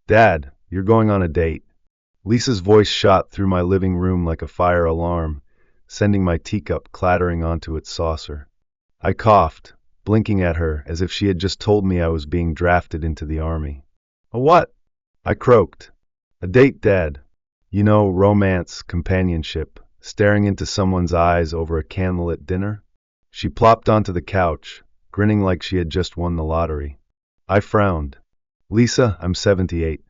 Dad, you're going on a date. Lisa's voice shot through my living room like a fire alarm, sending my teacup clattering onto its saucer. I coughed, blinking at her as if she had just told me I was being drafted into the army. A what? I croaked. A date, Dad. You know, romance, companionship, staring into someone's eyes over a candlelit dinner. She plopped onto the couch, grinning like she had just won the lottery. I frowned. Lisa, I'm 78.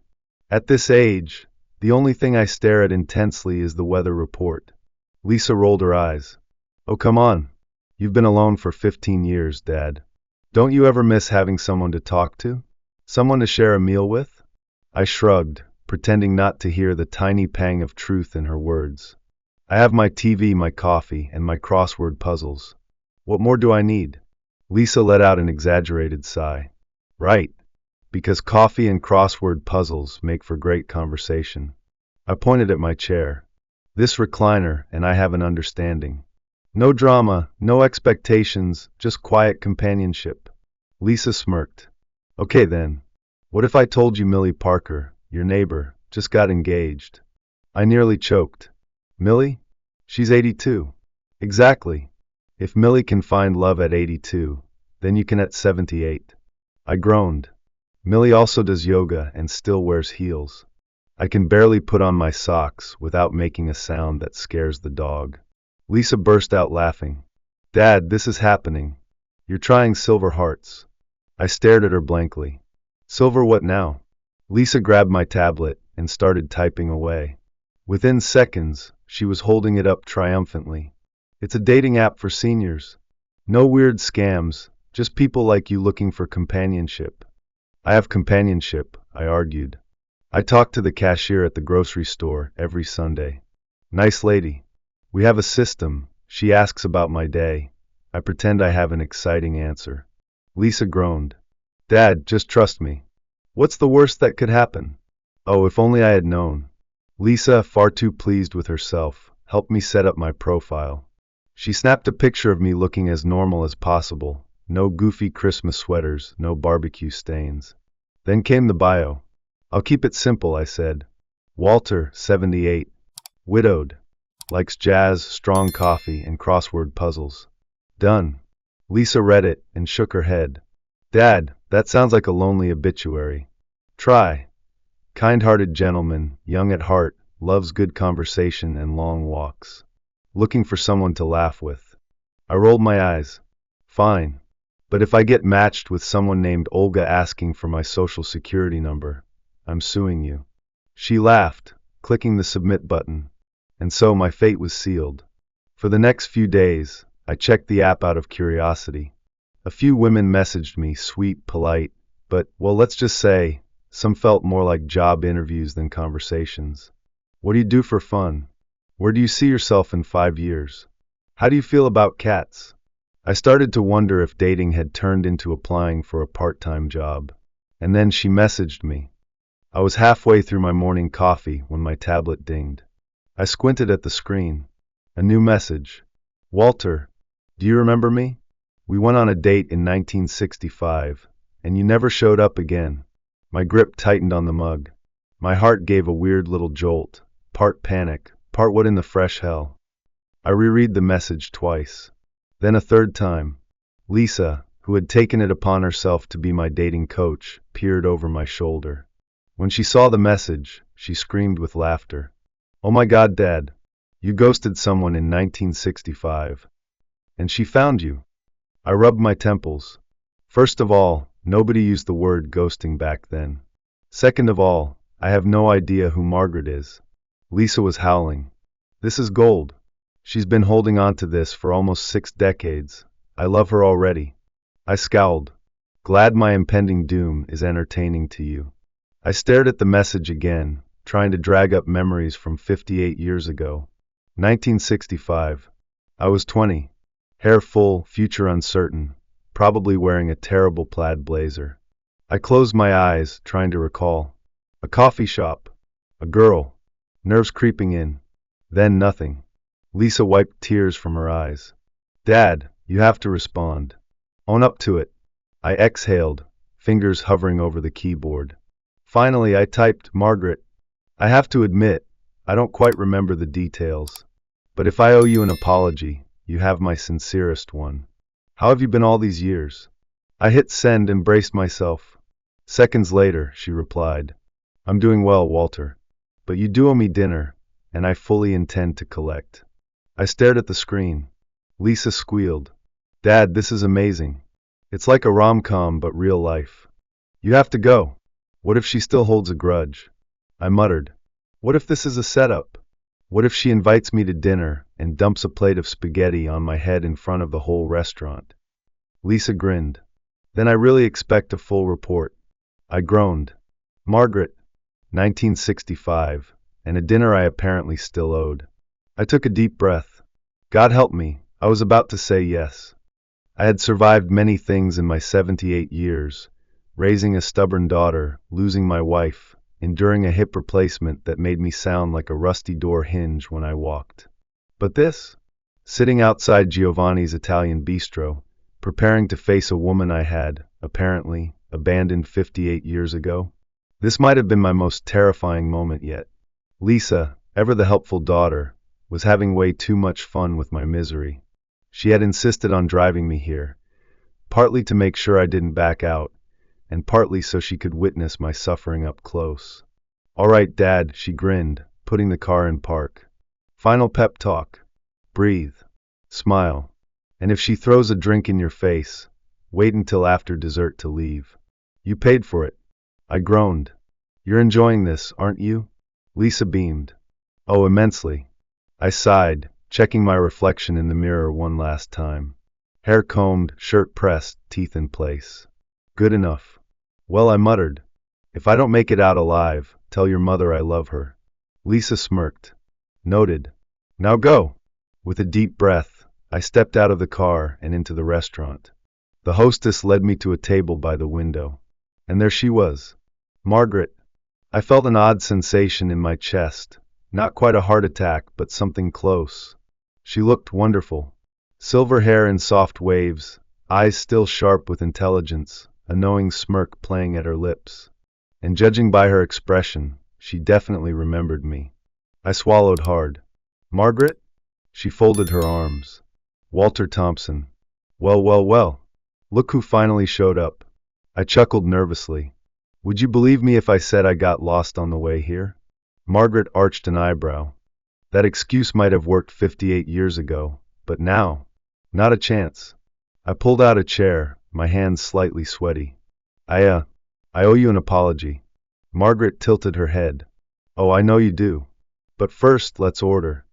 At this age, the only thing I stare at intensely is the weather report. Lisa rolled her eyes. Oh, come on. You've been alone for 15 years, Dad. Don't you ever miss having someone to talk to? Someone to share a meal with? I shrugged, pretending not to hear the tiny pang of truth in her words. I have my TV, my coffee, and my crossword puzzles. What more do I need? Lisa let out an exaggerated sigh. Right. Because coffee and crossword puzzles make for great conversation. I pointed at my chair. This recliner and I have an understanding. No drama, no expectations, just quiet companionship. Lisa smirked. Okay then. What if I told you Millie Parker, your neighbor, just got engaged? I nearly choked. Millie? She's 82. Exactly. If Millie can find love at 82, then you can at 78. I groaned. Millie also does yoga and still wears heels. I can barely put on my socks without making a sound that scares the dog. Lisa burst out laughing. Dad, this is happening. You're trying silver hearts. I stared at her blankly. Silver what now? Lisa grabbed my tablet and started typing away. Within seconds, she was holding it up triumphantly. It's a dating app for seniors. No weird scams, just people like you looking for companionship. I have companionship, I argued. I talk to the cashier at the grocery store every Sunday. Nice lady. We have a system. She asks about my day. I pretend I have an exciting answer. Lisa groaned. Dad, just trust me. What's the worst that could happen? Oh, if only I had known. Lisa, far too pleased with herself, helped me set up my profile. She snapped a picture of me looking as normal as possible. No goofy Christmas sweaters, no barbecue stains. Then came the bio. I'll keep it simple, I said. Walter, 78. Widowed. Likes jazz, strong coffee, and crossword puzzles. Done. Lisa read it and shook her head. Dad, that sounds like a lonely obituary. Try. Kind-hearted gentleman, young at heart, loves good conversation and long walks. Looking for someone to laugh with. I rolled my eyes. Fine. But if I get matched with someone named Olga asking for my social security number, I'm suing you. She laughed, clicking the submit button. And so my fate was sealed. For the next few days, I checked the app out of curiosity. A few women messaged me, sweet, polite, but, well, let's just say, some felt more like job interviews than conversations. What do you do for fun? Where do you see yourself in 5 years? How do you feel about cats? I started to wonder if dating had turned into applying for a part-time job. And then she messaged me. I was halfway through my morning coffee when my tablet dinged. I squinted at the screen. A new message. Walter, do you remember me? We went on a date in 1965, and you never showed up again. My grip tightened on the mug. My heart gave a weird little jolt, part panic, part what in the fresh hell. I reread the message twice. Then a third time. Lisa, who had taken it upon herself to be my dating coach, peered over my shoulder. When she saw the message, she screamed with laughter. Oh my God, Dad, you ghosted someone in 1965. And she found you. I rubbed my temples. First of all, nobody used the word ghosting back then. Second of all, I have no idea who Margaret is. Lisa was howling. This is gold. She's been holding on to this for almost 6 decades. I love her already. I scowled. Glad my impending doom is entertaining to you. I stared at the message again, trying to drag up memories from 58 years ago. 1965. I was 20. Hair full, future uncertain, probably wearing a terrible plaid blazer. I closed my eyes, trying to recall. A coffee shop. A girl. Nerves creeping in. Then nothing. Lisa wiped tears from her eyes. Dad, you have to respond. Own up to it. I exhaled, fingers hovering over the keyboard. Finally, I typed, Margaret. I have to admit, I don't quite remember the details. But if I owe you an apology, you have my sincerest one. How have you been all these years? I hit send and braced myself. Seconds later, she replied, I'm doing well, Walter. But you do owe me dinner, and I fully intend to collect. I stared at the screen. Lisa squealed. Dad, this is amazing. It's like a rom-com, but real life. You have to go. What if she still holds a grudge? I muttered. What if this is a setup? What if she invites me to dinner and dumps a plate of spaghetti on my head in front of the whole restaurant? Lisa grinned. Then I really expect a full report. I groaned. Margaret, 1965, and a dinner I apparently still owed. I took a deep breath. God help me, I was about to say yes. I had survived many things in my 78 years, raising a stubborn daughter, losing my wife, enduring a hip replacement that made me sound like a rusty door hinge when I walked. But this? Sitting outside Giovanni's Italian bistro, preparing to face a woman I had, apparently, abandoned 58 years ago? This might have been my most terrifying moment yet. Lisa, ever the helpful daughter, was having way too much fun with my misery. She had insisted on driving me here, partly to make sure I didn't back out, and partly so she could witness my suffering up close. All right, Dad, she grinned, putting the car in park. Final pep talk. Breathe. Smile. And if she throws a drink in your face, wait until after dessert to leave. You paid for it. I groaned. You're enjoying this, aren't you? Lisa beamed. Oh, immensely. I sighed, checking my reflection in the mirror one last time. Hair combed, shirt pressed, teeth in place. Good enough. Well, I muttered. If I don't make it out alive, tell your mother I love her. Lisa smirked. Noted. Now go. With a deep breath, I stepped out of the car and into the restaurant. The hostess led me to a table by the window. And there she was. Margaret. I felt an odd sensation in my chest. Not quite a heart attack, but something close. She looked wonderful. Silver hair in soft waves, eyes still sharp with intelligence, a knowing smirk playing at her lips. And judging by her expression, she definitely remembered me. I swallowed hard. Margaret? She folded her arms. Walter Thompson. Well, well, well. Look who finally showed up. I chuckled nervously. Would you believe me if I said I got lost on the way here? Margaret arched an eyebrow. That excuse might have worked 58 years ago, but now, not a chance. I pulled out a chair, my hands slightly sweaty. I owe you an apology. Margaret tilted her head. Oh, I know you do. But first, let's order.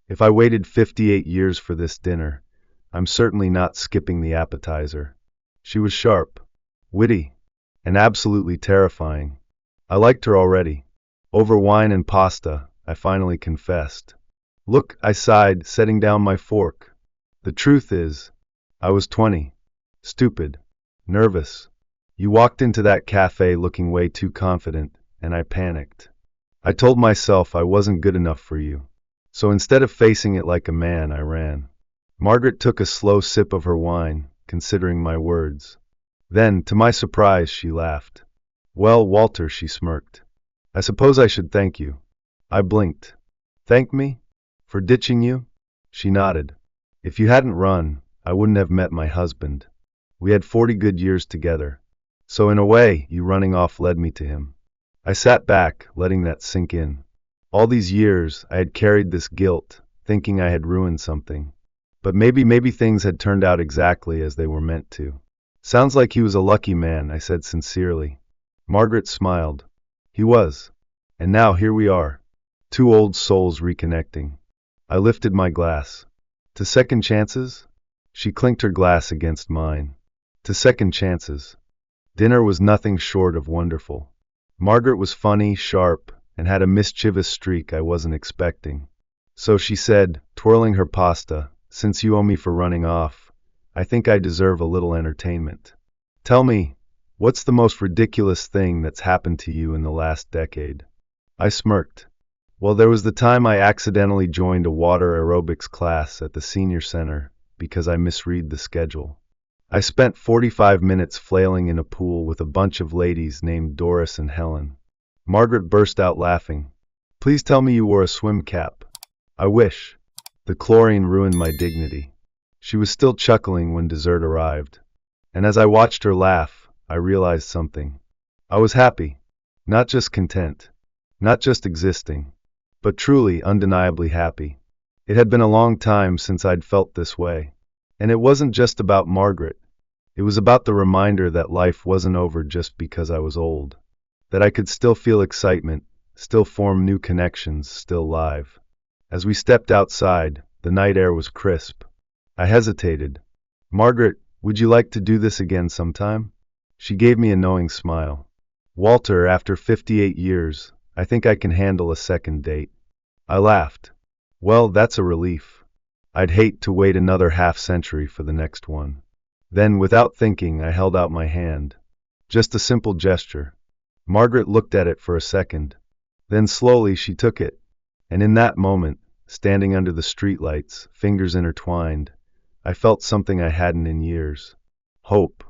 If I waited 58 years for this dinner, I'm certainly not skipping the appetizer. She was sharp, witty, and absolutely terrifying. I liked her already. Over wine and pasta, I finally confessed. Look, I sighed, setting down my fork. The truth is, I was 20. Stupid. Nervous. You walked into that cafe looking way too confident, and I panicked. I told myself I wasn't good enough for you. So instead of facing it like a man, I ran. Margaret took a slow sip of her wine, considering my words. Then, to my surprise, she laughed. Well, Walter, she smirked. I suppose I should thank you. I blinked. Thank me? For ditching you? She nodded. If you hadn't run, I wouldn't have met my husband. We had 40 good years together. So in a way, you running off led me to him. I sat back, letting that sink in. All these years, I had carried this guilt, thinking I had ruined something. But maybe things had turned out exactly as they were meant to. Sounds like he was a lucky man, I said sincerely. Margaret smiled. He was. And now here we are. Two old souls reconnecting. I lifted my glass. To second chances? She clinked her glass against mine. To second chances. Dinner was nothing short of wonderful. Margaret was funny, sharp, and had a mischievous streak I wasn't expecting. So she said, twirling her pasta, since you owe me for running off, I think I deserve a little entertainment. Tell me, what's the most ridiculous thing that's happened to you in the last decade? I smirked. Well, there was the time I accidentally joined a water aerobics class at the senior center because I misread the schedule. I spent 45 minutes flailing in a pool with a bunch of ladies named Doris and Helen. Margaret burst out laughing. Please tell me you wore a swim cap. I wish. The chlorine ruined my dignity. She was still chuckling when dessert arrived. And as I watched her laugh, I realized something. I was happy. Not just content. Not just existing. But truly, undeniably happy. It had been a long time since I'd felt this way. And it wasn't just about Margaret. It was about the reminder that life wasn't over just because I was old. That I could still feel excitement, still form new connections, still live. As we stepped outside, the night air was crisp. I hesitated. Margaret, would you like to do this again sometime? She gave me a knowing smile. Walter, after 58 years, I think I can handle a second date. I laughed. Well, that's a relief. I'd hate to wait another half-century for the next one. Then, without thinking, I held out my hand. Just a simple gesture. Margaret looked at it for a second. Then slowly she took it. And in that moment, standing under the streetlights, fingers intertwined, I felt something I hadn't in years. Hope.